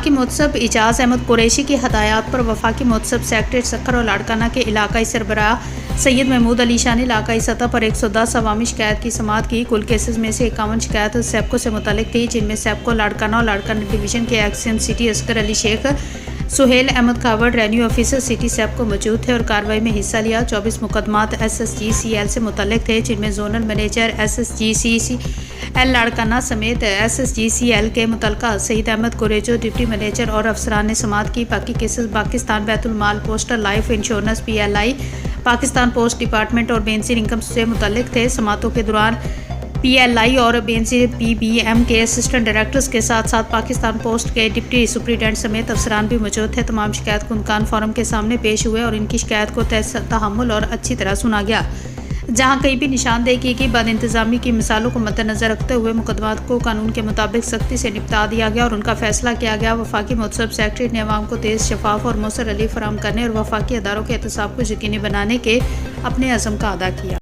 वफाकी मुतसब एजाज अहमद कुरैशी की हदायत पर वफाकी मुतसब सेक्रेटरी सक्खर और लाड़काना के इलाकाई सरबराह सैयद महमूद अली शाह ने इलाकाई सतह पर 110 अवामी शिकायत की समाअत की। कुल केसेस में से 51 शिकायत सेप्को से मुतल्लिक थी, जिनमें सेप्को लाड़काना और लाड़काना डिवीजन के एक्शन सिटी असगर अली शेख, सुहेल अहमद कावड़ रेन्यू ऑफिसर सिटी सेप्को मौजूद थे और कार्रवाई में हिस्सा लिया। 24 मुकदमात SSGCL से मुतल्लिक थे, जिनमें जोनल मैनेजर SSGCL लाड़काना समेत SSGCL के मुतलका सईद अहमद कुरैशी डिप्टी मैनेजर और अफसरान ने समाअत की। बाकी cases Pakistan Baitul Maal postal life insurance PLI, Pakistan post department और बेनजीर इनकम से मुतल्लिक थे। समाअतों के दौरान PLI और बेनजीर PBM के असिस्टेंट डायरेक्टर्स के साथ साथ पाकिस्तान पोस्ट के डिप्टी सुपरिटेंडेंट समेत अफसरान भी मौजूद थे। तमाम शिकायत कुनकान फोरम के सामने पेश हुए और इनकी शिकायत को तहम्मुल और अच्छी तरह सुना गया। जहां कहीं भी निशानदेही की गई बद इंतजामी की मिसालों को मद्देनजर रखते हुए मुकदमात को कानून के मुताबिक सख्ती से निपटा दिया गया और उनका फैसला किया गया। वफाकी मुतसब सेक्रेटरी ने अवाम को तेज़, शफाफ और मौसर रिलीफ फराहम करने और वफाकी अदारों के एहतसाब को यकीनी बनाने के अपने अज़म का अदा किया।